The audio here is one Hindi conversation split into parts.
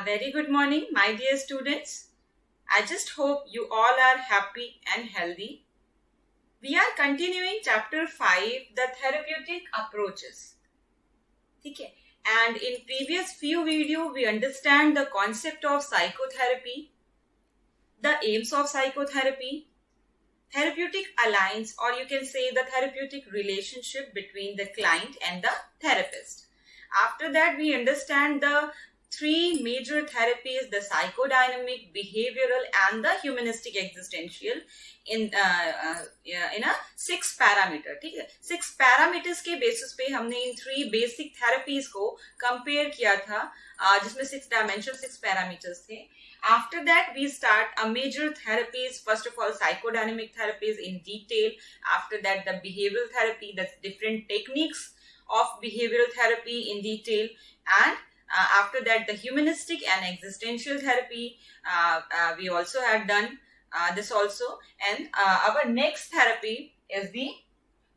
A very good morning, my dear students. I just hope you all are happy and healthy. We are continuing chapter 5, the therapeutic approaches. Okay. And in previous few videos, we understand the concept of psychotherapy, the aims of psychotherapy, therapeutic alliance, or you can say the therapeutic relationship between the client and the therapist. After that, we understand the three major therapies, the psychodynamic, behavioral and the humanistic existential in a 6 parameter. ठीक है, 6 पैरामीटर्स के बेसिस पे हमने इन 3 बेसिक थेरेपीज को कंपेयर किया था, जिसमें 6 डायमेंशन 6 पैरामीटर्स थे. After that, we start a major therapies. First of all, psychodynamic therapies in detail. After that, the behavioral therapy, that's different techniques of behavioral therapy in detail. And after that, the humanistic and existential therapy, we also had done this also. And our next therapy is the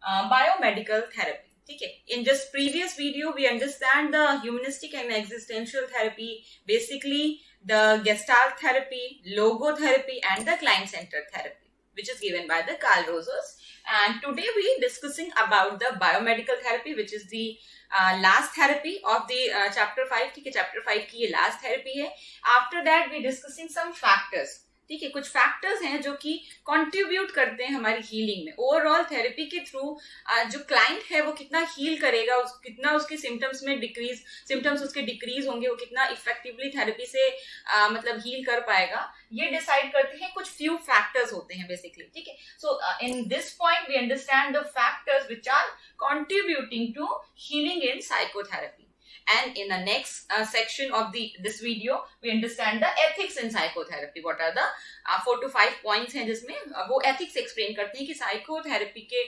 biomedical therapy. Okay. In just previous video, we understand the humanistic and existential therapy, basically the Gestalt therapy, logotherapy, and the client-centered therapy, which is given by the Carl Rogers. And today we are discussing about the biomedical therapy, which is the last therapy of the chapter 5. ठीक है, chapter 5 की ये last therapy है. After that, we are discussing some factors. ठीक है, कुछ फैक्टर्स हैं जो कि कंट्रीब्यूट करते हैं हमारी हीलिंग में. ओवरऑल थेरेपी के थ्रू जो क्लाइंट है वो कितना हील करेगा, कितना उसके सिम्टम्स में सिम्टम्स उसके डिक्रीज होंगे, वो कितना इफेक्टिवली थेरेपी से मतलब हील कर पाएगा, ये डिसाइड करते हैं. कुछ फ्यू फैक्टर्स होते हैं बेसिकली. ठीक है, so in this point we understand the factors which are contributing to healing in psychotherapy. And in the next section of this video, we understand the ethics in psychotherapy. What are the 4 to 5 points हैं जिसमें वो ethics explain करते हैं कि psychotherapy के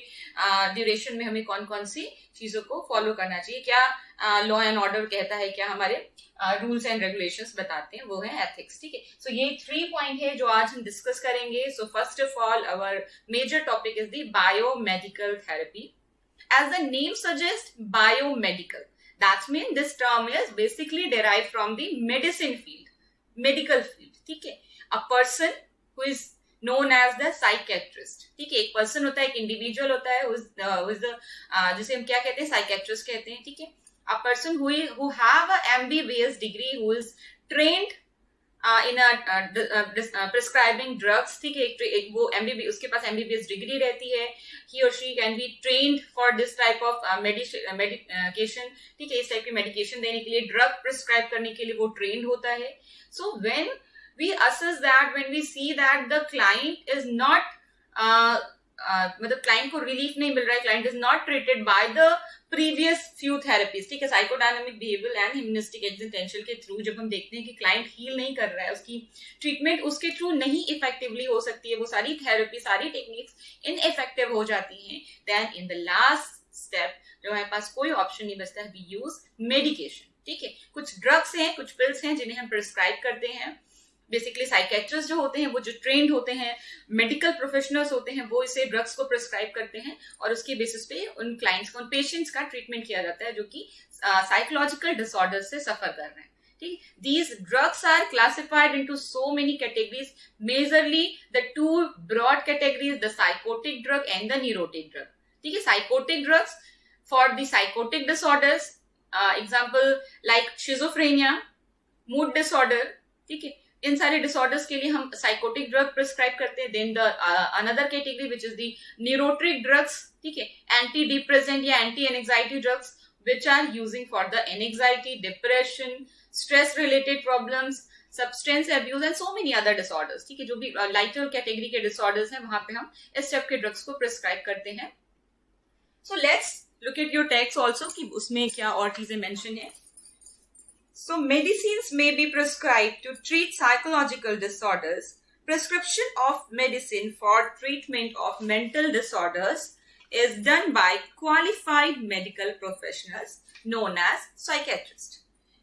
duration में हमें कौन कौन सी चीजों को follow करना चाहिए, क्या law and order कहता है, क्या हमारे rules and regulations बताते हैं, वो है ethics. ठीक है, so ये 3 point है जो आज हम discuss करेंगे. So first of all, our major topic is the biomedical therapy. As the name suggests, biomedical. That means this term is basically derived from the medicine field, medical field. ठीक है, a person who is known as the psychiatrist. ठीक है, एक person होता है, एक individual होता है, who is the जिसे हम क्या कहते हैं, psychiatrist कहते हैं. ठीक है, a person who have a MBBS degree, who is trained in a prescribing drugs. ठीक है, एक वो MBBS, उसके पास MBBS डिग्री रहती है. He or she can be trained for this type of medication. ठीक है, इस टाइप की मेडिकेशन देने के लिए, ड्रग प्रिस्क्राइब करने के लिए वो ट्रेंड होता है. So when we assess that, when we see that the client is not मतलब क्लाइंट को रिलीफ नहीं मिल रहा है, client is not treated by the previous few therapies. ठीक है, psychodynamic, behavioural and humanistic existential के थ्रू जब हम देखते हैं कि क्लाइंट हील नहीं कर रहा है, उसकी ट्रीटमेंट उसके थ्रू नहीं इफेक्टिवली हो सकती है, वो सारी थेरेपी, सारी टेक्निक्स इनइफेक्टिव हो जाती हैं, then in the last step जो हमारे पास कोई ऑप्शन नहीं बचता है, वी यूज मेडिकेशन. ठीक है, कुछ ड्रग्स हैं, कुछ पिल्स हैं जिन्हें हम प्रिस्क्राइब करते हैं. बेसिकली साइकेट्रिस्ट जो होते हैं, वो जो ट्रेंड होते हैं, मेडिकल प्रोफेशनल्स होते हैं, वो इसे ड्रग्स को प्रिस्क्राइब करते हैं और उसके बेसिस पे उन क्लाइंट्स को, उन पेशेंट्स का ट्रीटमेंट किया जाता है जो कि साइकोलॉजिकल डिसऑर्डर्स से सफर कर रहे हैं. ठीक, these drugs are classified into so many categories. Majorly the 2 broad categories, the psychotic drug and the neurotic drug. ठीक है, psychotic drugs for the psychotic disorders, example like schizophrenia, mood disorder. ठीक है, इन सारे डिसऑर्डर्स के लिए हम साइकोटिक ड्रग प्रिस्क्राइब करते हैं. Then the another category which is the neurotic drugs. ठीक है, एंटी डिप्रेसेंट या anti anxiety drugs which are using for the anxiety, depression, stress related problems, substance abuse and so many other disorders. ठीक है, जो भी लाइटर कैटेगरी के डिसऑर्डर्स हैं वहां पे हम इस टाइप के ड्रग्स को प्रिस्क्राइब करते हैं. So let's look at your text also कि उसमें क्या और चीजें मेंशन है. So medicines may be prescribed to treat psychological disorders. Prescription of medicine for treatment of mental disorders is done by qualified medical professionals known as psychiatrists.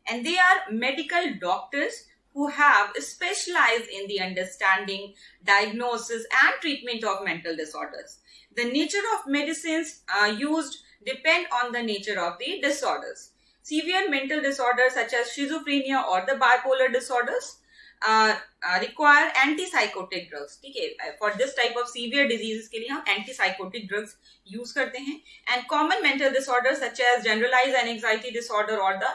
And they are medical doctors who have specialized in the understanding, diagnosis and treatment of mental disorders. The nature of medicines used depend on the nature of the disorders. Severe mental disorders such as schizophrenia or the bipolar disorders require antipsychotic drugs. ठीक है, for this type of severe diseases के लिए हम antipsychotic drugs use करते हैं. And common mental disorders such as generalized anxiety disorder or the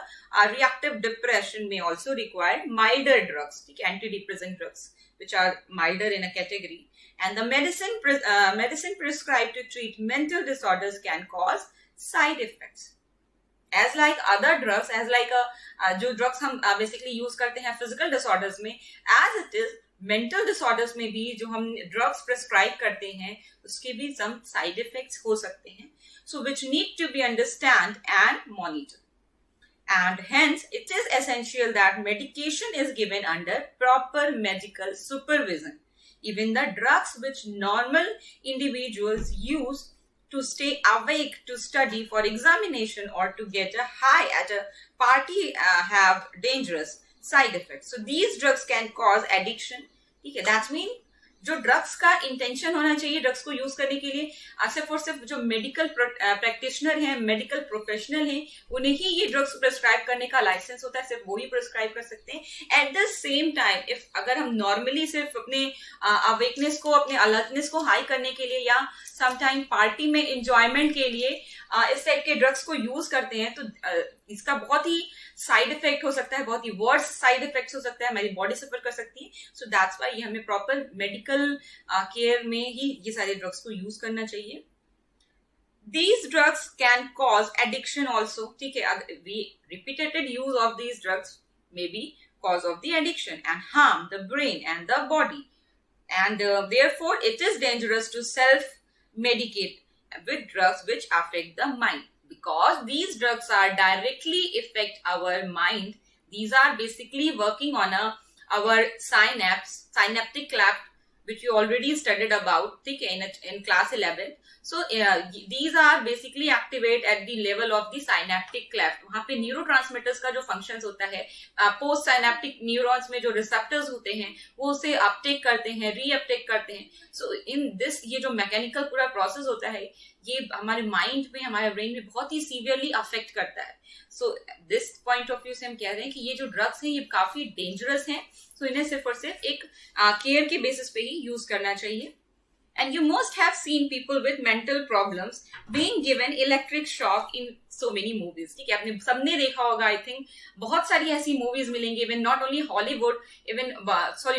reactive depression may also require milder drugs. ठीक है, antidepressant drugs which are milder in a category. And the medicine prescribed to treat mental disorders can cause side effects. As like other drugs, as like जो drugs हम basically use करते हैं physical disorders में, as it is mental disorders में भी जो हम drugs prescribe करते हैं उसके भी some side effects हो सकते हैं, so which need to be understand and monitored. And hence it is essential that medication is given under proper medical supervision. Even the drugs which normal individuals use to stay awake to study for examination or to get a high at a party have dangerous side effects. So these drugs can cause addiction. Okay, that means जो ड्रग्स का इंटेंशन होना चाहिए ड्रग्स को यूज करने के लिए, सिर्फ और सिर्फ जो मेडिकल प्रैक्टिशनर हैं, मेडिकल प्रोफेशनल हैं, उन्हें ही ये ड्रग्स प्रिस्क्राइब करने का लाइसेंस होता है, सिर्फ वो ही प्रिस्क्राइब कर सकते हैं. At the same time if अगर हम नॉर्मली सिर्फ अपने अवेकनेस को, अपने अलर्टनेस को हाई करने के लिए या समटाइम पार्टी में एंजॉयमेंट के लिए इस टाइप के ड्रग्स को यूज करते हैं, तो इसका बहुत ही साइड इफेक्ट हो सकता है, बहुत ही वर्स साइड इफेक्ट्स हो सकता है, हमारी बॉडी सफर कर सकती है. सो दैट्स व्हाई ये हमें प्रॉपर मेडिकल केयर में ही ये सारे ड्रग्स को यूज करना चाहिए. These drugs can cause addiction also. ठीक है, repeated use of these drugs may be cause of the addiction and harm the brain and the body, and therefore it is dangerous to self-medicate with drugs which affect the mind, because these drugs are directly affect our mind. These are basically working on our synaptic cleft, which you already studied about, okay, in class 11. So these are basically activate at the level of the synaptic cleft. वहाँ पे न्यूरोट्रांसमीटर्स का जो फंक्शंस होता है, पोस्ट साइनेप्टिक न्यूरॉन्स में जो रिसेप्टर्स होते हैं वो उसे अपटेक करते हैं, रीअपटेक करते हैं. सो इन दिस ये जो मैकेनिकल पूरा प्रोसेस होता है ये हमारे माइंड में, हमारे ब्रेन में बहुत ही सीवियरली अफेक्ट करता है. So this point of view से हम कह रहे हैं कि ये जो ड्रग्स हैं ये काफी डेंजरस हैं. सो इन्हें सिर्फ और सिर्फ एक केयर के बेसिस पे ही यूज करना चाहिए. And you must have seen people with mental problems being given electric shock in so many movies. ठीक है, आपने सबने देखा होगा. आई थिंक बहुत सारी ऐसी मूवीज मिलेंगी, even not only Hollywood, even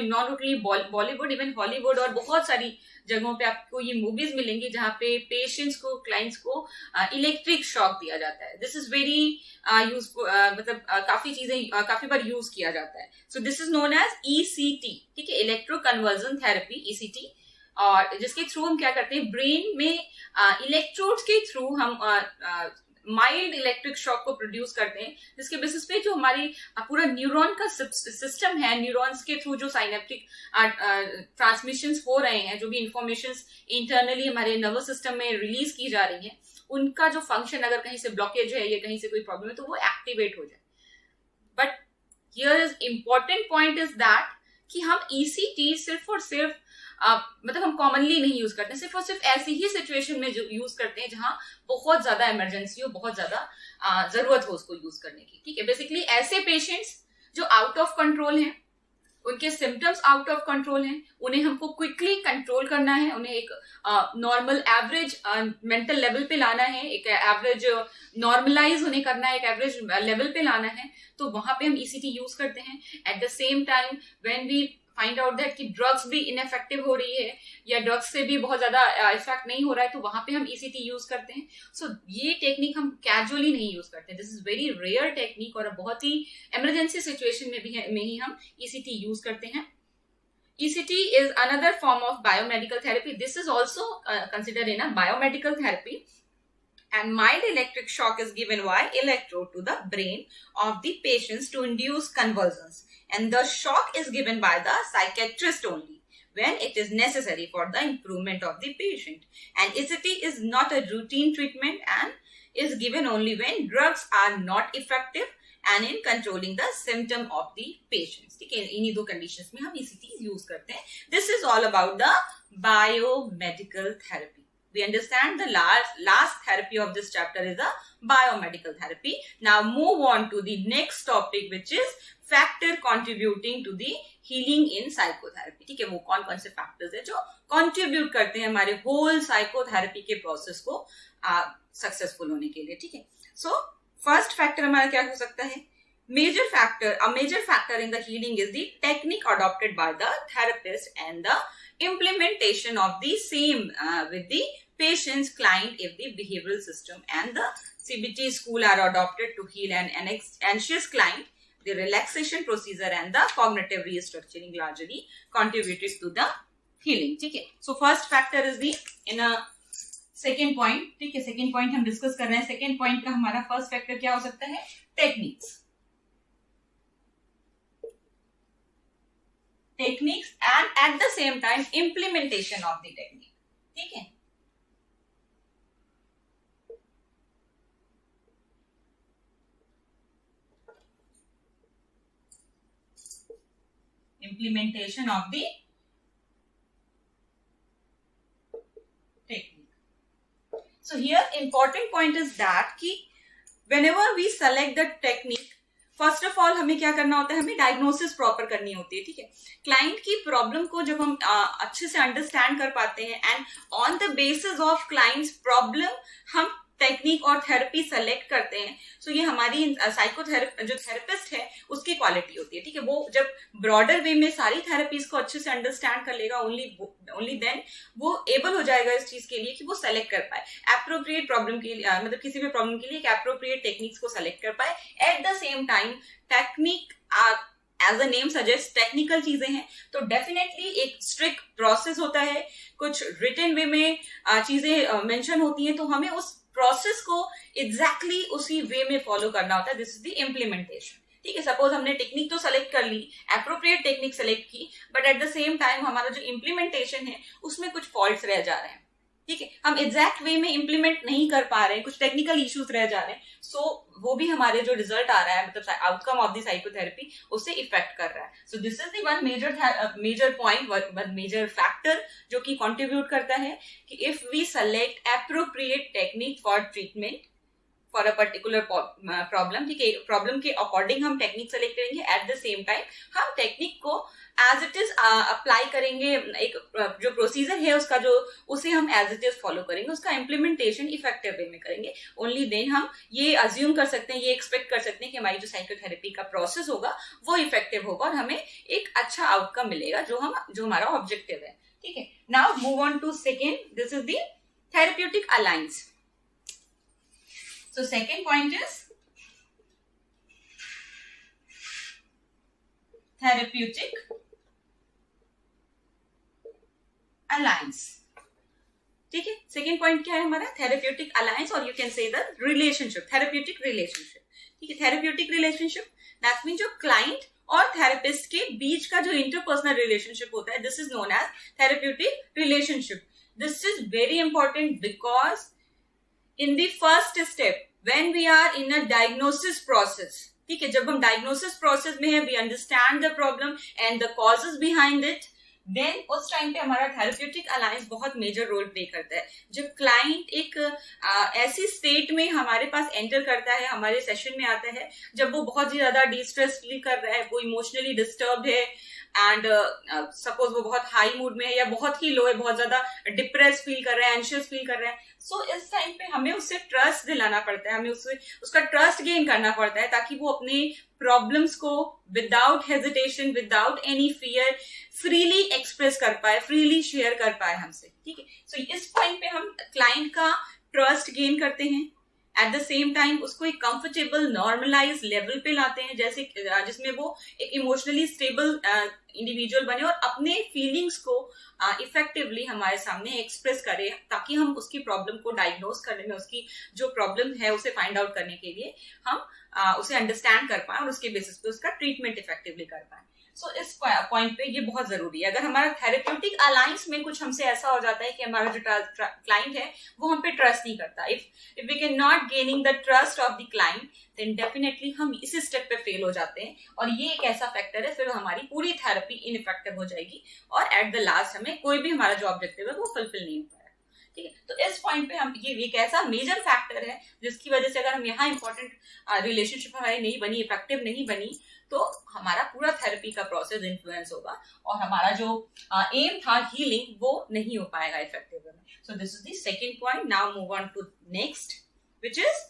not only Bollywood, even Hollywood और बहुत सारी जगहों पे आपको ये मूवीज मिलेंगी जहाँ पे पेशेंट्स को, क्लाइंट्स को इलेक्ट्रिक शॉक दिया जाता है. दिस इज वेरी यूजफुल, मतलब काफी चीजें काफी बार यूज किया जाता है. So this is known as ECT. ठीक है, इलेक्ट्रो कन्वर्जन थेरेपी, ECT. और जिसके थ्रू हम क्या करते हैं, ब्रेन में इलेक्ट्रोड्स के थ्रू हम माइल्ड इलेक्ट्रिक शॉक को प्रोड्यूस करते हैं, जिसके बेसिस पे जो हमारी पूरा न्यूरॉन का सिस्टम है, न्यूरॉन्स के थ्रू जो साइनेप्टिक ट्रांसमिशंस हो रहे हैं, जो भी इंफॉर्मेशंस इंटरनली हमारे नर्वस सिस्टम में रिलीज की जा रही हैं, उनका जो फंक्शन अगर कहीं से ब्लॉकेज है या कहीं से कोई प्रॉब्लम है तो वो एक्टिवेट हो जाए. But here is important point is that कि हम ECT सिर्फ और सिर्फ मतलब हम कॉमनली नहीं यूज करते, सिर्फ और सिर्फ ऐसी ही सिचुएशन में यूज करते हैं जहां बहुत ज्यादा इमरजेंसी हो, बहुत ज्यादा जरूरत हो उसको यूज करने की. ठीक है, बेसिकली ऐसे पेशेंट्स जो आउट ऑफ कंट्रोल हैं, उनके सिम्टम्स आउट ऑफ कंट्रोल हैं, उन्हें हमको क्विकली कंट्रोल करना है, उन्हें एक नॉर्मल एवरेज मेंटल लेवल पे लाना है, एक एवरेज नॉर्मलाइज उन्हें करना है, एक एवरेज लेवल पे लाना है, तो वहां पे हम ECT यूज करते हैं. At the same time when we find out that कि ड्रग्स भी इनएफेक्टिव हो रही है या ड्रग्स से भी बहुत ज्यादा इफेक्ट नहीं हो रहा है, तो वहां पे हम ECT यूज करते हैं. सो ये टेक्निक हम कैजुअली नहीं यूज करते. This is very rare technique और बहुत ही इमरजेंसी सिचुएशन में ही हम ECT यूज करते हैं. ECT is another form of biomedical therapy. This is also considered in a biomedical therapy. And mild electric shock is given by electrode to the brain of the patients to induce convulsions. And the shock is given by the psychiatrist only when it is necessary for the improvement of the patient. And ECT is not a routine treatment and is given only when drugs are not effective and in controlling the symptom of the patients. ठीक है, इन्हीं दो conditions में हम ECT use करते हैं. This is all about the biomedical therapy. We understand the last therapy of this chapter is the biomedical therapy. Now move on to the next topic, which is factor contributing to the healing in psychotherapy. ठीक है, वो कौन कौन से फैक्टर्स है जो कंट्रीब्यूट करते हैं हमारे होल साइकोथेरेपी के प्रोसेस को सक्सेसफुल होने के लिए. ठीक है, सो फर्स्ट फैक्टर हमारा क्या हो सकता है? A major factor in the healing is the technique adopted by the therapist and the implementation of the same with the patient's client if the behavioral system and the CBT school are adopted to heal an anxious client. The relaxation procedure and the cognitive restructuring largely contributed to the healing. ठीक है, so first factor is the in a second point. ठीक है, second point हम discuss कर रहे हैं. second point का हमारा first factor क्या हो सकता है? Techniques and at the same time implementation of the technique. ठीक है, implementation of the technique. So here important point is that कि whenever we select the technique, first of all हमें क्या करना होता है? हमें डायग्नोसिस प्रॉपर करनी होती है. ठीक है, क्लाइंट की प्रॉब्लम को जब हम अच्छे से अंडरस्टैंड कर पाते हैं and on the basis of clients problem हम टेक्निक और थेरेपी सेलेक्ट करते हैं. सो ये हमारी साइकोथेरेपी जो थेरेपिस्ट है उसकी क्वालिटी होती है. ठीक है, वो जब ब्रॉडर वे में सारी थेरेपीज को अच्छे से अंडरस्टैंड कर लेगा, ओनली देन वो एबल हो जाएगा इस चीज के लिए कि वो सेलेक्ट कर पाए एप्रोप्रिएट प्रॉब्लम के लिए, मतलब किसी भी प्रॉब्लम के लिए एक एप्रोप्रिएट टेक्निक्स को सेलेक्ट कर पाए. At the same time technique as a name suggest technical चीजें हैं तो डेफिनेटली एक स्ट्रिक्ट प्रोसेस होता है, कुछ रिटन वे में चीजें मेंशन होती हैं, तो हमें उस प्रोसेस को एग्जैक्टली उसी वे में फॉलो करना होता है. This is the implementation. ठीक है, सपोज हमने टेक्निक तो सेलेक्ट कर ली, एप्रोप्रिएट टेक्निक सेलेक्ट की, but at the same time हमारा जो इम्प्लीमेंटेशन है उसमें कुछ फॉल्ट्स रह जा रहे हैं. ठीक है, हम एग्जैक्ट वे में इंप्लीमेंट नहीं कर पा रहे हैं, कुछ टेक्निकल इश्यूज रह जा रहे हैं. सो वो भी हमारे जो रिजल्ट आ रहा है, मतलब आउटकम ऑफ द साइकोथेरेपी, उससे इफेक्ट कर रहा है. So this is the one major point, one major factor जो कि कंट्रीब्यूट करता है कि if we select appropriate technique for treatment for a particular problem. ठीक है, प्रॉब्लम के अकॉर्डिंग हम टेक्निक सेलेक्ट करेंगे. एट द सेम टाइम हम टेक्निक को एज इट इज अप्लाई करेंगे, एक जो प्रोसीजर है उसका जो उसे हम एज इट इज फॉलो करेंगे, उसका इम्प्लीमेंटेशन इफेक्टिव वे में करेंगे. ओनली देन हम ये अज्यूम कर सकते हैं, ये एक्सपेक्ट कर सकते हैं कि हमारी जो साइकोथेरेपी का प्रोसेस होगा वो इफेक्टिव होगा और हमें एक अच्छा आउटकम मिलेगा जो हमारा ऑब्जेक्टिव है. ठीक है, now move on to second. This is the therapeutic alliance. So second point is therapeutic alliance. ठीक है, सेकेंड पॉइंट क्या है हमारा? थेरेप्यूटिक अलायंस, और you can say the relationship, therapeutic relationship. ठीक है, थेरेप्यूटिक रिलेशनशिप दैट मीन जो क्लाइंट और थेरेपिस्ट के बीच का जो इंटरपर्सनल रिलेशनशिप होता है, this is known as therapeutic relationship. This is very important because in the first step when we are in a diagnosis process, ठीक है, जब हम diagnosis process में है, we understand the problem and the causes behind it, then उस टाइम पे हमारा थेरेप्यूटिक अलायंस बहुत मेजर रोल प्ले करता है. जब क्लाइंट एक ऐसी स्टेट में हमारे पास एंटर करता है, हमारे सेशन में आता है, जब वो बहुत ही ज्यादा डिस्ट्रेस फील कर रहा है, वो इमोशनली डिस्टर्ब है एंड सपोज वो बहुत हाई मूड में है या बहुत ही लो है, बहुत ज्यादा डिप्रेस फील कर रहा है, एंशियस फील कर रहा है. सो इस टाइम पे हमें उससे ट्रस्ट दिलाना पड़ता है, हमें उसका ट्रस्ट गेन करना पड़ता है ताकि वो अपने प्रॉब्लम्स को without hesitation, without any fear freely express कर पाए, फ्रीली शेयर कर पाए हमसे. ठीक है, सो इस पॉइंट पे हम क्लाइंट का ट्रस्ट गेन करते हैं, एट द सेम टाइम उसको एक कंफर्टेबल नॉर्मलाइज लेवल पे लाते हैं, जैसे जिसमें वो एक इमोशनली स्टेबल इंडिविजुअल बने और अपने फीलिंग्स को इफेक्टिवली हमारे सामने एक्सप्रेस करे, ताकि हम उसकी प्रॉब्लम को डायग्नोज करने में, उसकी जो प्रॉब्लम है उसे फाइंड आउट करने के लिए हम उसे अंडरस्टैंड कर पाए और उसके बेसिस पे उसका ट्रीटमेंट इफेक्टिवली कर पाए. सो इस पॉइंट पे ये बहुत जरूरी है. अगर हमारा थेरेप्यूटिक अलायंस में कुछ हमसे ऐसा हो जाता है कि हमारा जो क्लाइंट है वो हम पे ट्रस्ट नहीं करता, if we can not gaining the trust of the client, then definitely हम इसी स्टेप पे फेल हो जाते हैं और ये एक ऐसा फैक्टर है फिर हमारी पूरी थेरेपी इनइफेक्टिव हो जाएगी और एट द लास्ट हमें कोई भी हमारा जो ऑब्जेक्टिव है वो फुलफिल नहीं हो पाएगा. ठीक है। तो इस पॉइंट पे हम ये एक ऐसा मेजर फैक्टर है जिसकी वजह से अगर हम यहाँ इंपॉर्टेंट रिलेशनशिप हमारी नहीं बनी, इफेक्टिव नहीं बनी, तो हमारा पूरा थेरेपी का प्रोसेस इन्फ्लुएंस होगा और हमारा जो एम था हीलिंग वो नहीं हो पाएगा इफेक्टिव वे में. So this is the second point. Now move on to next, which is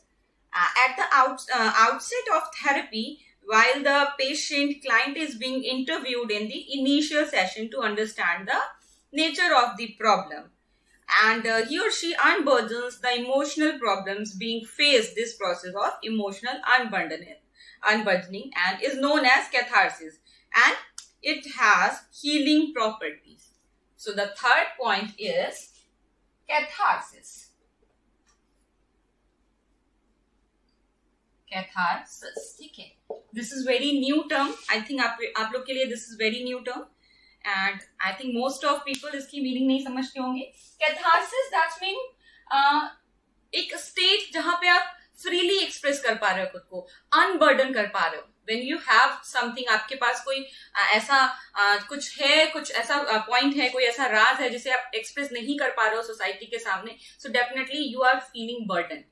at the outset of therapy, while the patient client is being interviewed in the initial session to understand the nature of the problem, and he or she unburdens the emotional problems being faced. This process of emotional unburdening and is known as catharsis, and it has healing properties. So the third point is catharsis. Catharsis, ठीक है. This is very new term. I think आप लोग के लिए this is very new term and I think most of people इसकी मीनिंग नहीं समझते होंगे. कैथारसिस दैट्स मीन एक स्टेट जहां पे आप फ्रीली एक्सप्रेस कर पा रहे हो खुद को, अनबर्डन कर पा रहे हो. When you have something, आपके पास कोई ऐसा कुछ है, कुछ ऐसा पॉइंट है, कोई ऐसा राज है जिसे आप एक्सप्रेस नहीं कर पा रहे हो सोसाइटी के सामने, so definitely you are feeling burden.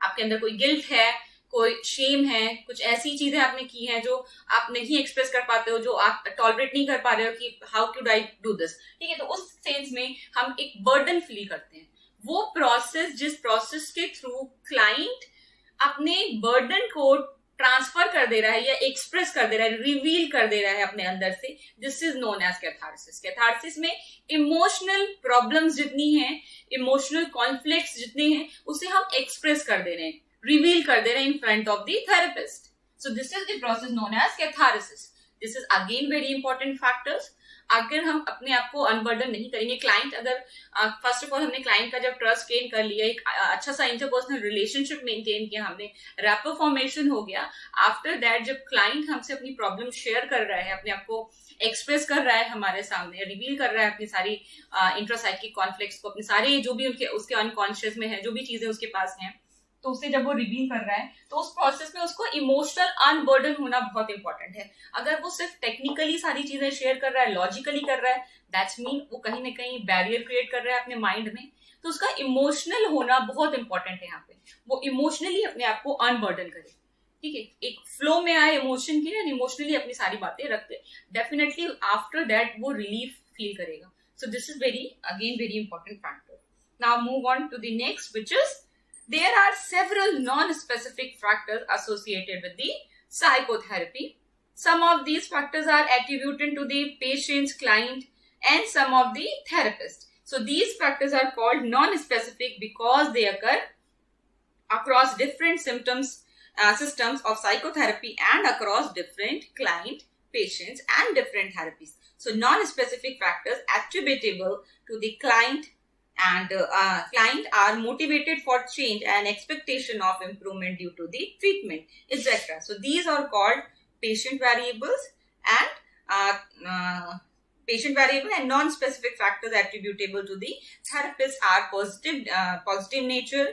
आपके अंदर कोई गिल्ट है, कोई शेम है, कुछ ऐसी चीजें आपने की हैं जो आप नहीं एक्सप्रेस कर पाते हो, जो आप टॉलरेट नहीं कर पा रहे हो कि how could I do this, ठीक है. तो उस सेंस में हम एक बर्डन फील करते हैं. वो प्रोसेस, जिस प्रोसेस के थ्रू क्लाइंट अपने बर्डन को ट्रांसफर कर दे रहा है या एक्सप्रेस कर दे रहा है, रिवील कर दे रहा है अपने अंदर से, this is known as catharsis. Catharsis में इमोशनल प्रॉब्लम्स जितनी हैं, इमोशनल कॉन्फ्लिक्ट्स जितने हैं, उसे हम एक्सप्रेस कर दे रहे हैं, रिवील कर दे रहे हैं in front of the therapist. So this is the process known as catharsis. This is again very important factors. अगर हम अपने आप को अनबर्डन नहीं करेंगे, क्लाइंट अगर फर्स्ट ऑफ ऑल हमने क्लाइंट का जब ट्रस्ट गेन कर लिया, एक अच्छा सा इंटरपर्सनल रिलेशनशिप मेंटेन किया, हमने रैपर फॉर्मेशन हो गया, आफ्टर दैट जब क्लाइंट हमसे अपनी प्रॉब्लम शेयर कर रहा है, अपने आप को एक्सप्रेस कर रहा है हमारे सामने, रिवील कर रहा है अपनी सारी इंट्रासाइकिक कॉन्फ्लिक्ट्स को, अपनी सारे जो भी उसके अनकॉन्शियस में है, जो भी चीजें उसके पास हैं, तो उसे जब वो रिवील कर रहा है, तो उस प्रोसेस में उसको इमोशनल अनबर्डन होना बहुत इंपॉर्टेंट है. अगर वो सिर्फ टेक्निकली सारी चीजें शेयर कर रहा है, लॉजिकली कर रहा है, दैट्स मीन वो कहीं ना कहीं बैरियर क्रिएट कर रहा है अपने माइंड में. तो उसका इमोशनल होना बहुत इंपॉर्टेंट है यहाँ पे. वो इमोशनली अपने आप को अनबर्डन करे, ठीक है, एक फ्लो में आए इमोशन की, इमोशनली अपनी सारी बातें रखते, डेफिनेटली आफ्टर दैट वो रिलीफ फील करेगा. So this is very important factor. Now move on to the next, which is there are several non-specific factors associated with the psychotherapy. Some of these factors are attributed to the patient's client and some of the therapist. So these factors are called non-specific because they occur across different systems of psychotherapy and across different client, patients and different therapies. So non-specific factors attributable to the client and client are motivated for change and expectation of improvement due to the treatment, etc. So these are called patient variables and non-specific factors attributable to the therapist are positive nature,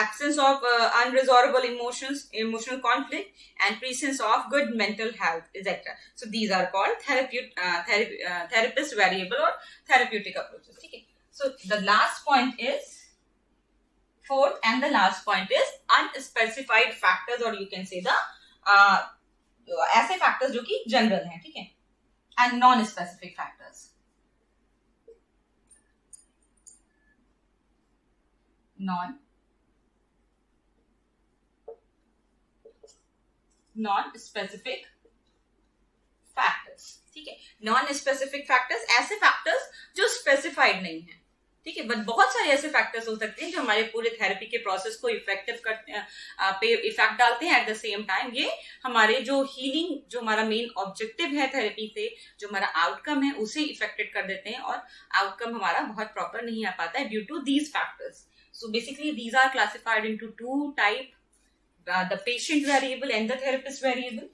absence of unresolvable emotions, emotional conflict, and presence of good mental health, etc. So these are called therapist variable or therapeutic approaches. Okay. So the last point is fourth, and the last point is unspecified factors, or you can say the ऐसे factors जो कि general हैं, ठीक है, and non-specific factors. Non-specific factors, ठीक है. Non-specific factors ऐसे factors जो specified नहीं है, ठीक है, बट बहुत सारे ऐसे फैक्टर्स हो सकते हैं जो हमारे पूरे थेरेपी के प्रोसेस को इफेक्टिव करते हैं, पे इफेक्ट डालते हैं. एट द सेम टाइम ये हमारे जो हीलिंग, जो हमारा मेन ऑब्जेक्टिव है थेरेपी से, जो हमारा आउटकम है, उसे इफेक्टेड कर देते हैं और आउटकम हमारा बहुत प्रॉपर नहीं आ पाता है due to these factors. So basically these are classified into two type, the patient variable and the therapist variable.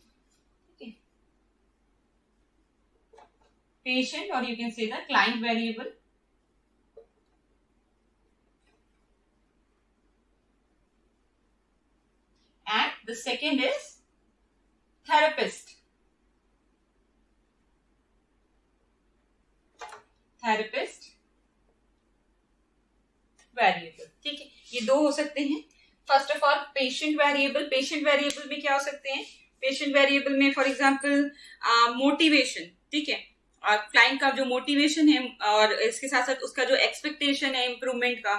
Patient, or you can say the client variable, and the second is therapist variable. दो हो सकते हैं. First of all patient variable. Patient variable में क्या हो सकते हैं? पेशेंट वेरिएबल में फॉर एग्जांपल मोटिवेशन, ठीक है, और क्लाइंट का जो मोटिवेशन है और इसके साथ साथ उसका जो एक्सपेक्टेशन है इम्प्रूवमेंट का,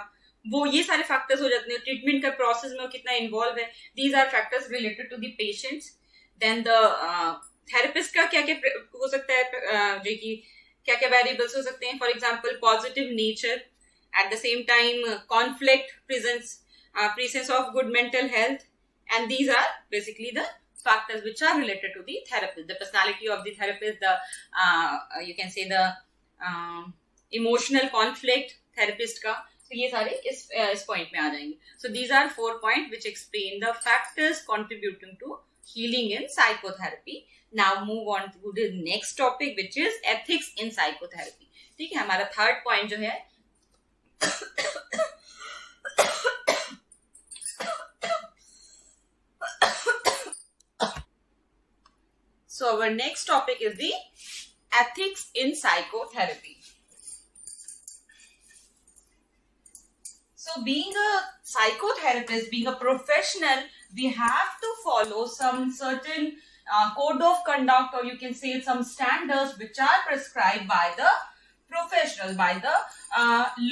वो ये सारे फैक्टर्स हो जाते हैं. ट्रीटमेंट का प्रोसेस में वो कितना इन्वॉल्व है, these are factors related to the patients. Then the therapist का क्या क्या हो सकता है, जो कि क्या क्या वेरिएबल्स हो सकते हैं. For example positive nature, eight the same time conflict, presence of good mental health, and these are basically the factors which are related to the therapist. The personality of the therapist, the you can say the emotional conflict therapist का, so ये सारे इस point में आ जाएंगे. So these are 4 points which explain the factors contributing to healing in psychotherapy. Now move on to the next topic which is ethics in psychotherapy. ठीक है, हमारा third point जो है so our next topic is the ethics in psychotherapy. So being a psychotherapist, being a professional, we have to follow some certain code of conduct, or you can say some standards which are prescribed by the professional, by the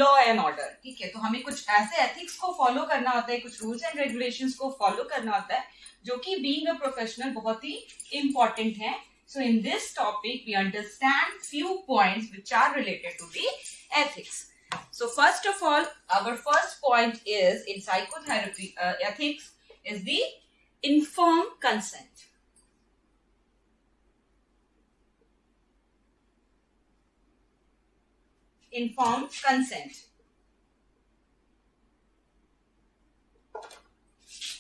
law and order. ठीक है, तो हमें कुछ ऐसे ethics को follow करना होता है, कुछ rules and regulations को follow करना होता है, जो कि being a professional बहुत ही important है. So in this topic we understand few points which are related to the ethics. So first of all, our first point is in psychotherapy ethics is the informed consent. Informed consent.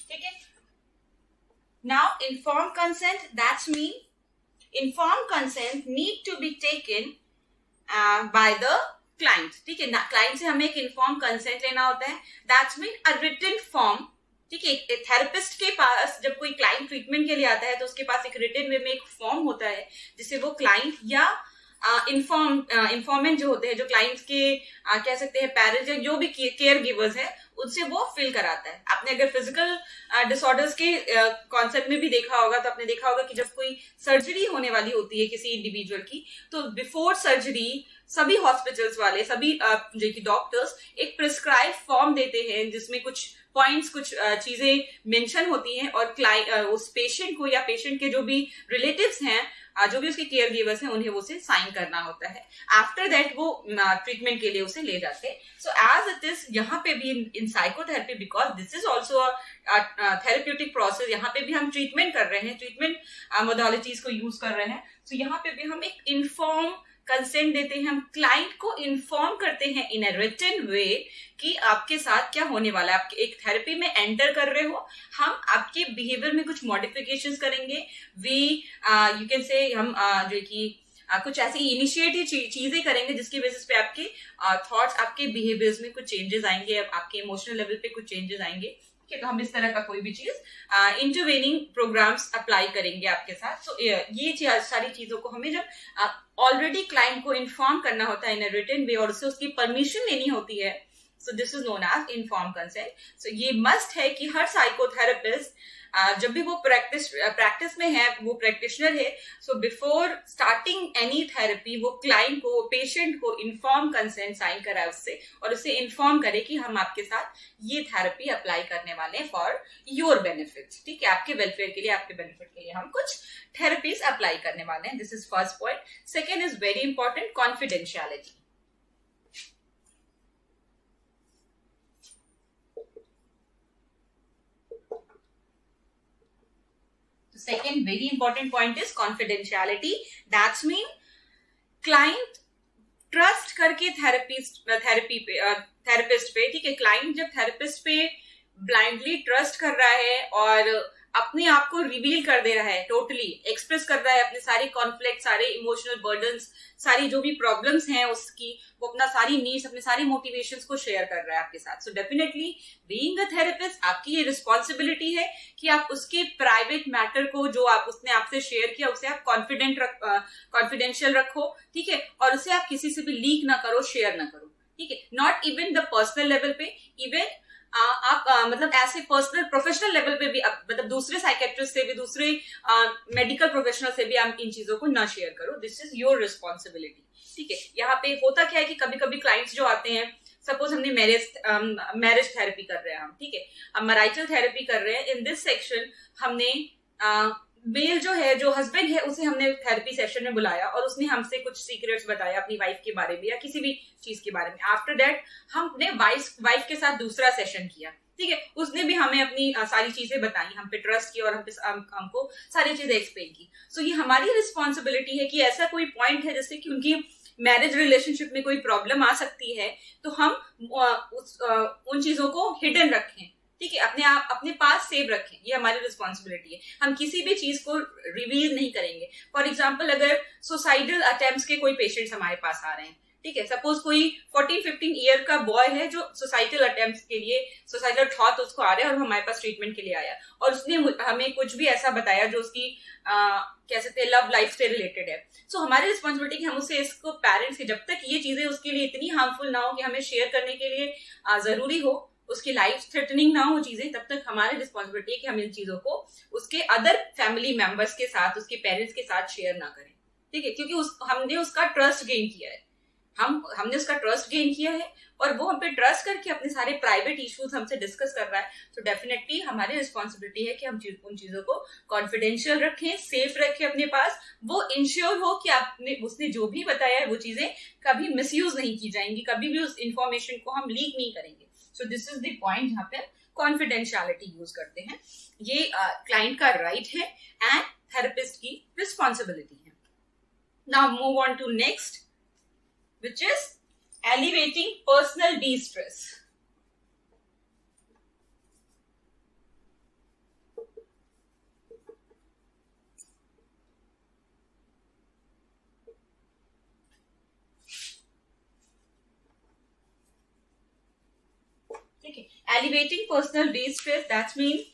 ठीक है. Now informed consent, that means informed consent need to be taken by the client. ठीक है ना, क्लाइंट से हमें एक informed consent लेना होता है. That means a written form. ठीक है, थेरेपिस्ट के पास जब कोई क्लाइंट ट्रीटमेंट के लिए आता है तो उसके पास एक रिटन वे में एक फॉर्म होता है जिसे वो क्लाइंट या इन्फॉर्मेंट जो होते हैं, जो क्लाइंट के कह सकते हैं पेरेंट्स या जो भी केयर गिवर्स है, उनसे वो फिल कराता है. आपने अगर फिजिकल डिसऑर्डर्स के कॉन्सेप्ट में भी देखा होगा तो आपने देखा होगा कि जब कोई सर्जरी होने वाली होती है किसी इंडिविजुअल की, तो बिफोर सर्जरी सभी हॉस्पिटल्स वाले, सभी जो कि डॉक्टर्स एक प्रिस्क्राइब फॉर्म देते हैं जिसमें कुछ पॉइंट्स, कुछ चीजें मेंशन होती हैं और उस पेशेंट को या पेशेंट के जो भी रिलेटिव्स हैं, जो भी उसके केयर गिवर्स हैं, उन्हें उसे साइन करना होता है. आफ्टर दैट वो ट्रीटमेंट के लिए उसे ले जाते हैं. सो एज इट इज यहाँ पे भी in psychotherapy, because this is also therapeutic process, यहाँ पे भी हम ट्रीटमेंट कर रहे हैं, ट्रीटमेंट मोडालिटीज को यूज कर रहे हैं. सो यहाँ पे भी हम एक इन्फॉर्म कंसेंट देते हैं, हम क्लाइंट को इन्फॉर्म करते हैं इन अ रिटन वे कि आपके साथ क्या होने वाला है. आप एक थेरेपी में एंटर कर रहे हो, हम आपके बिहेवियर में कुछ मॉडिफिकेशंस करेंगे. वी यू कैन से हम जो कि कुछ ऐसी इनिशिएटिव चीजें करेंगे जिसकी बेसिस पे आपके थॉट्स, आपके बिहेवियर्स में कुछ चेंजेस आएंगे, आपके इमोशनल लेवल पे कुछ चेंजेस आएंगे. तो हम इस तरह का कोई भी चीज इंटरवेनिंग प्रोग्राम्स अप्लाई करेंगे आपके साथ. सो ये सारी चीजों को हमें जब ऑलरेडी क्लाइंट को इन्फॉर्म करना होता है इन अ रिटन वे और उससे उसकी परमिशन लेनी होती है, so this is known as inform consent. So ये मस्ट है कि हर साइकोथेरेपिस्ट जब भी वो प्रैक्टिस में है, वो प्रैक्टिशनर है, so before starting any therapy वो क्लाइंट को, पेशेंट को इन्फॉर्म कंसेंट साइन कराए उससे और उसे इन्फॉर्म करे कि हम आपके साथ ये थेरेपी अप्लाई करने वाले हैं फॉर योर बेनिफिट. ठीक है, आपके वेलफेयर के लिए, आपके बेनिफिट के लिए हम कुछ थेरेपीज अप्लाई करने वाले हैं. This is first point. Second is very important, confidentiality. Second very important point is confidentiality. That's mean client trust करके थेरेपिस्ट पे, ठीक है, क्लाइंट जब थेरेपिस्ट पे ब्लाइंडली ट्रस्ट कर रहा है और अपने आप को रिवील कर दे रहा है, टोटली एक्सप्रेस कर रहा है अपने सारे कॉन्फ्लिक्ट, सारे इमोशनल बर्डन्स, सारी जो भी प्रॉब्लम्स हैं उसकी, वो अपना सारी नीड्स, अपने सारी मोटिवेशंस को शेयर कर रहा है आपके साथ. So definitely being a therapist आपकी ये रिस्पॉन्सिबिलिटी है कि आप उसके प्राइवेट मैटर को, जो आप उसने आपसे शेयर किया, उसे आप कॉन्फिडेंशियल रखो. ठीक है, और उसे आप किसी से भी लीक ना करो, शेयर ना करो. ठीक है, not even the personal level पे, इवन आप मतलब ऐसे पर्सनल प्रोफेशनल लेवल पे भी मतलब दूसरे साइकेट्रिस्ट से भी, दूसरे मेडिकल प्रोफेशनल से भी आप इन चीजों को ना शेयर करो. This is your responsibility. ठीक है. यहाँ पे होता क्या है कि कभी कभी क्लाइंट्स जो आते हैं, सपोज हमने मैरिज थेरेपी कर रहे हैं हम, ठीक है, हम मैरिटल थेरेपी कर रहे हैं. इन दिस सेक्शन हमने मेल जो है, जो हस्बैंड है, उसे हमने थेरेपी सेशन में बुलाया और उसने हमसे कुछ सीक्रेट्स बताया अपनी वाइफ के बारे में या किसी भी चीज के बारे में. आफ्टर दैट हमने वाइफ के साथ दूसरा सेशन किया. ठीक है. उसने भी हमें अपनी सारी चीजें बताई, हम पे ट्रस्ट किया और हमको सारी चीजें एक्सप्लेन की. सो ये हमारी रिस्पॉन्सिबिलिटी है कि ऐसा कोई पॉइंट है जिससे कि उनकी मैरिज रिलेशनशिप में कोई प्रॉब्लम आ सकती है तो हम उन चीजों को हिडन रखें. ठीक है. अपने पास सेव रखें. ये हमारी रिस्पॉन्सिबिलिटी है. हम किसी भी चीज को रिवील नहीं करेंगे. फॉर एग्जाम्पल, अगर सुसाइडल अटेम्प्ट्स के कोई पेशेंट्स हमारे पास आ रहे हैं, ठीक है, सपोज कोई 14-15 ईयर का बॉय है जो सुसाइडल अटेम्प्ट्स के लिए, सुसाइडल थॉट उसको आ रहा है और हमारे पास ट्रीटमेंट के लिए आया और उसने हमें कुछ भी ऐसा बताया जो उसकी कह सकते हैं लव लाइफ से रिलेटेड है. सो हमारी रिस्पॉन्सिबिलिटी कि हम उसे, इसको पेरेंट्स से, जब तक ये चीजें उसके लिए इतनी हार्मफुल ना हो कि हमें शेयर करने के लिए जरूरी हो, उसकी लाइफ थ्रेटनिंग ना हो चीजें, तब तक हमारी रिस्पॉन्सिबिलिटी है कि हम इन चीजों को उसके अदर फैमिली मेंबर्स के साथ, उसके पेरेंट्स के साथ शेयर ना करें. ठीक है. क्योंकि हमने उसका ट्रस्ट गेन किया है. हमने उसका ट्रस्ट गेन किया है और वो हम पे ट्रस्ट करके अपने सारे प्राइवेट इश्यूज हमसे डिस्कस कर रहा है. तो डेफिनेटली हमारी रिस्पॉन्सिबिलिटी है कि हम उन चीजों को कॉन्फिडेंशियल रखें, सेफ रखें अपने पास. वो इंश्योर हो कि उसने जो भी बताया है वो चीजें कभी मिसयूज नहीं की जाएंगी, कभी भी उस इंफॉर्मेशन को हम लीक नहीं करेंगे. सो दिस इज द पॉइंट जहां पे कॉन्फिडेंशियलिटी यूज करते हैं. ये क्लाइंट का राइट है एंड थेरेपिस्ट की रिस्पॉन्सिबिलिटी है. Now move on to next, which is alleviating personal de-stress. ठीक है. Alleviating personal de-stress, that means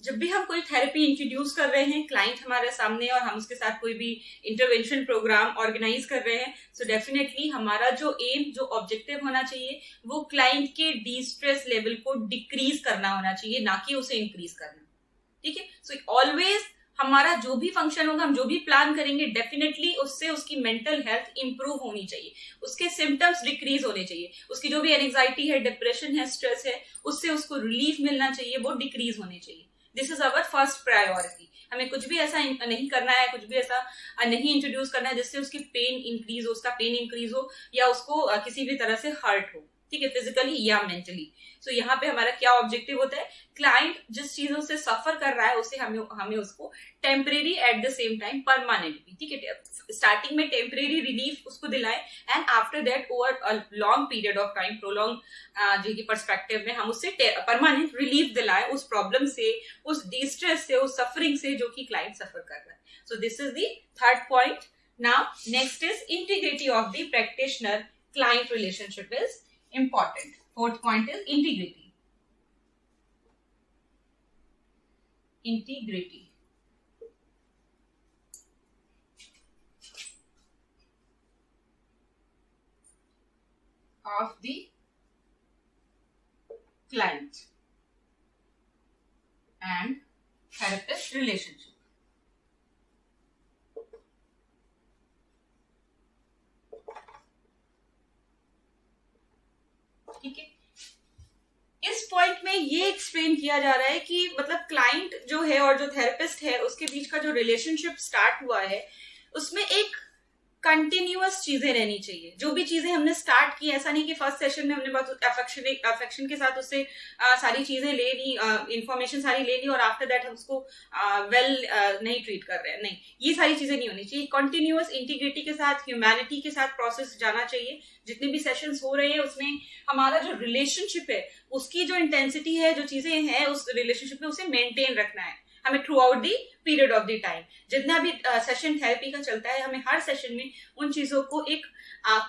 जब भी हम कोई थेरेपी इंट्रोड्यूस कर रहे हैं क्लाइंट हमारे सामने और हम उसके साथ कोई भी इंटरवेंशन प्रोग्राम ऑर्गेनाइज कर रहे हैं, सो डेफिनेटली हमारा जो एम, जो ऑब्जेक्टिव होना चाहिए वो क्लाइंट के डी स्ट्रेस लेवल को डिक्रीज करना होना चाहिए, ना कि उसे इंक्रीज करना. ठीक है. सो ऑलवेज हमारा जो भी फंक्शन होगा, हम जो भी प्लान करेंगे, डेफिनेटली उससे उसकी मेंटल हेल्थ इंप्रूव होनी चाहिए, उसके सिम्टम्स डिक्रीज होने चाहिए, उसकी जो भी एंजाइटी है, डिप्रेशन है, स्ट्रेस है, उससे उसको रिलीफ मिलना चाहिए, वो डिक्रीज होने चाहिए. This is our first priority. हमें कुछ भी ऐसा नहीं करना है, कुछ भी ऐसा नहीं इंट्रोड्यूस करना है जिससे उसकी पेन इंक्रीज हो, उसका पेन इंक्रीज हो या उसको किसी भी तरह से हर्ट हो. ठीक है. फिजिकली या मेंटली. सो यहाँ पे हमारा क्या ऑब्जेक्टिव होता है, क्लाइंट जिस चीजों से सफर कर रहा है उसे हमें उसको temporary at the same time permanent भी, ठीक है, स्टार्टिंग में टेम्परेरी रिलीफ उसको दिलाएं and after that over a long period of time, prolong जो कि पर्सपेक्टिव में हम उससे परमानेंट रिलीफ दिलाएं उस प्रॉब्लम से, उस डिस्ट्रेस से, उस सफरिंग से जो कि क्लाइंट सफर कर रहा है. So this is the third point. Now next is integrity of the practitioner client relationship is important. Fourth point is integrity. Integrity of the client and therapist relationship. ठीक है. इस पॉइंट में ये एक्सप्लेन किया जा रहा है कि मतलब क्लाइंट जो है और जो थेरेपिस्ट है उसके बीच का जो रिलेशनशिप स्टार्ट हुआ है उसमें एक कंटिन्यूअस चीजें रहनी चाहिए. जो भी चीजें हमने स्टार्ट की, ऐसा नहीं कि फर्स्ट सेशन में हमने बहुत अफेक्शन के साथ उससे सारी चीजें ले ली, इंफॉर्मेशन सारी ले ली और आफ्टर दैट हम उसको नहीं ट्रीट कर रहे हैं. नहीं, ये सारी चीजें नहीं होनी चाहिए. कंटिन्यूअस इंटीग्रिटी के साथ, ह्यूमैनिटी के साथ प्रोसेस जाना चाहिए. जितने भी सेशंस हो रहे हैं उसमें हमारा जो रिलेशनशिप है उसकी जो इंटेंसिटी है, जो चीजें हैं उस रिलेशनशिप में, उसे मेंटेन रखना है हमें through out the period of the time. जितना भी सेशन थेरेपी का चलता है, हमें हर सेशन में उन चीजों को एक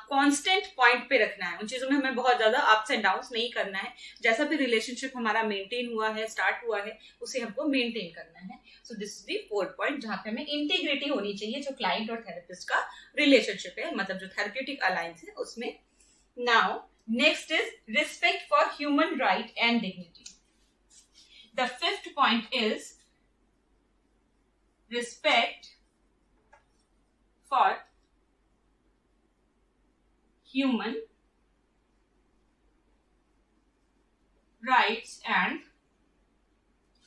कांस्टेंट पॉइंट पे रखना है. उन चीजों में हमें बहुत ज्यादा अप्स एंड डाउन्स नहीं करना है. जैसा भी रिलेशनशिप हमारा मेंटेन हुआ है, स्टार्ट हुआ है, उसे हमको मेंटेन करना है. So this is the fourth point जहां पे हमें इंटीग्रिटी होनी चाहिए जो क्लाइंट और थेरेपिस्ट का रिलेशनशिप है, मतलब जो थेरेप्यूटिक अलायंस है उसमें. Now Next is respect for human right and dignity. The fifth point is respect for human rights and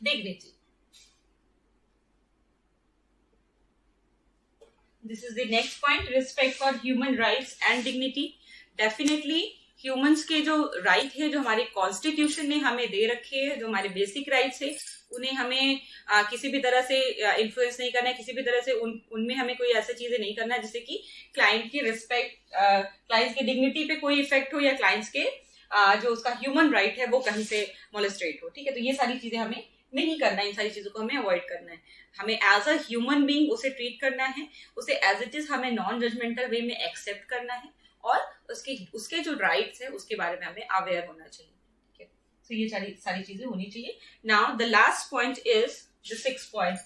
dignity. This is the next point, respect for human rights and dignity. Definitely humans के जो राइट है, जो हमारे कॉन्स्टिट्यूशन ने हमें दे रखे हैं, जो हमारे बेसिक राइट्स है, उन्हें हमें किसी भी तरह से इन्फ्लुएंस नहीं करना है, किसी भी तरह से उनमें हमें कोई ऐसी चीजें नहीं करना है जिससे कि क्लाइंट की रिस्पेक्ट, क्लाइंट्स की डिग्निटी पे कोई इफेक्ट हो, या क्लाइंट्स के जो उसका ह्यूमन राइट है वो कहीं से मोलेस्ट्रेट हो. ठीक है, तो ये सारी चीजें हमें नहीं करना है, इन सारी चीजों को हमें अवॉइड करना है. हमें एज अ ह्यूमन बीइंग उसे ट्रीट करना है, उसे एज इट इज हमें नॉन जजमेंटल वे में एक्सेप्ट करना है, और उसके जो राइट्स है उसके बारे में हमें अवेयर होना चाहिए. ठीक है, तो ये सारी चीजें होनी चाहिए. Now the last point is the 6th point.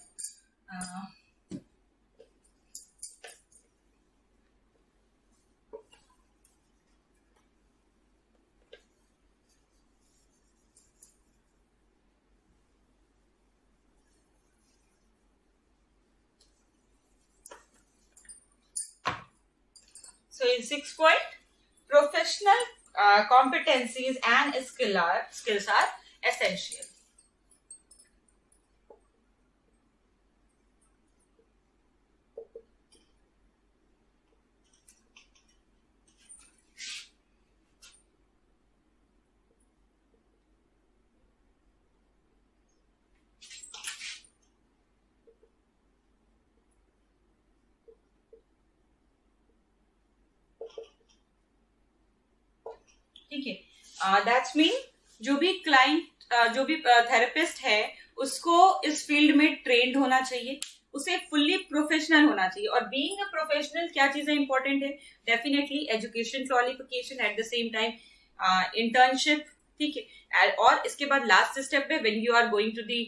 So in 6th point, professional competencies and skills are essential. ठीक है, दैट्स मीन जो भी क्लाइंट, जो भी थेरेपिस्ट है उसको इस फील्ड में ट्रेंड होना चाहिए, उसे फुल्ली प्रोफेशनल होना चाहिए. और बीइंग अ प्रोफेशनल क्या चीजें इंपॉर्टेंट है? Definitely education qualification, at the same time internship. ठीक है, और इसके बाद लास्ट स्टेप पे when you are going to the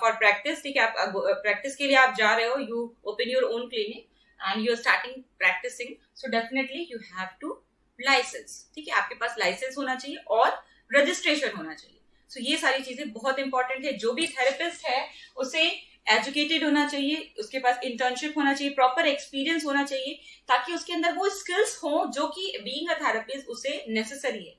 for practice. ठीक है, आप प्रैक्टिस के लिए आप जा रहे हो, you open your own clinic and you are starting practising, so definitely you have to license. ठीक है, आपके पास लाइसेंस होना चाहिए और रजिस्ट्रेशन होना चाहिए. सो ये सारी चीजें बहुत इंपॉर्टेंट है. जो भी थेरेपिस्ट है उसे एजुकेटेड होना चाहिए, उसके पास इंटर्नशिप होना चाहिए, प्रॉपर एक्सपीरियंस होना चाहिए, ताकि उसके अंदर वो स्किल्स हो जो कि बीइंग अ थेरेपिस्ट उसे नेसेसरी है.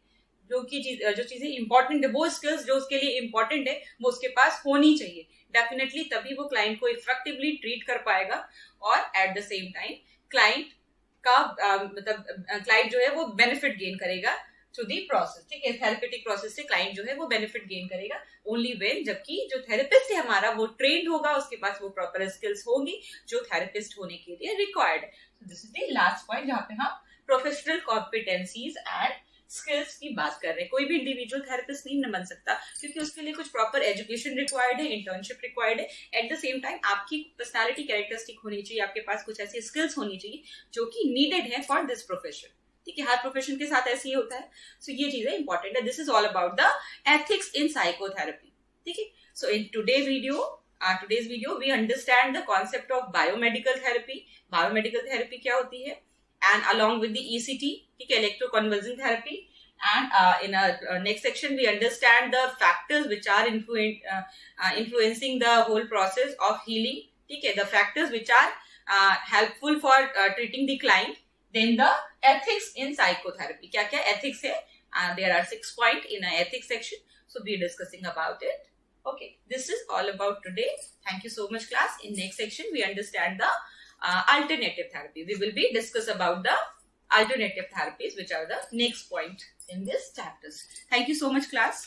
जो चीजें इंपॉर्टेंट है, वो स्किल्स जो उसके लिए इंपॉर्टेंट है वो उसके पास होनी चाहिए. डेफिनेटली तभी वो क्लाइंट को इफेक्टिवली ट्रीट कर पाएगा, और eight the same time client का मतलब क्लाइंट जो है वो बेनिफिट गेन करेगा थ्रू दी प्रोसेस. ठीक है, थेरेपेटिक प्रोसेस से क्लाइंट जो है वो बेनिफिट गेन करेगा ओनली व्हेन, जबकि जो थेरेपिस्ट है हमारा वो ट्रेंड होगा, उसके पास वो प्रॉपर स्किल्स होगी जो थेरेपिस्ट होने के लिए रिक्वायर्ड है. This is the last point जहां पे हम प्रोफेशनल कॉम्पिटेंसीज एंड स्किल्स की बात कर रहे हैं. कोई भी इंडिविजुअल थेरेपिस्ट नहीं बन सकता, क्योंकि उसके लिए कुछ प्रॉपर एजुकेशन रिक्वायर्ड है, इंटर्नशिप रिक्वायर्ड है. एट द सेम टाइम आपकी पर्सनालिटी कैरेक्टरिस्टिक होनी चाहिए, आपके पास कुछ ऐसी स्किल्स होनी चाहिए जो कि नीडेड है फॉर दिस प्रोफेशन. ठीक है, हर प्रोफेशन के साथ ऐसे ही होता है. सो ये चीजें इंपॉर्टेंट है. This is all about the ethics in psychotherapy. ठीक है, so in today's video we understand the concept of biomedical therapy. Biomedical therapy क्या होती है, and along with the ECT, ठीक है, electroconvulsion therapy. And in our next section we understand the factors which are influencing the whole process of healing. ठीक है, the factors which are helpful for treating the client. Then the ethics in psychotherapy. क्या क्या ethics है? There are 6 points in a ethics section, so we are discussing about it. Okay, this is all about today. Thank you so much, class. In next section we understand the alternative therapy. We will be discuss about the alternative therapies, which are the next point in this chapters. Thank you so much, class.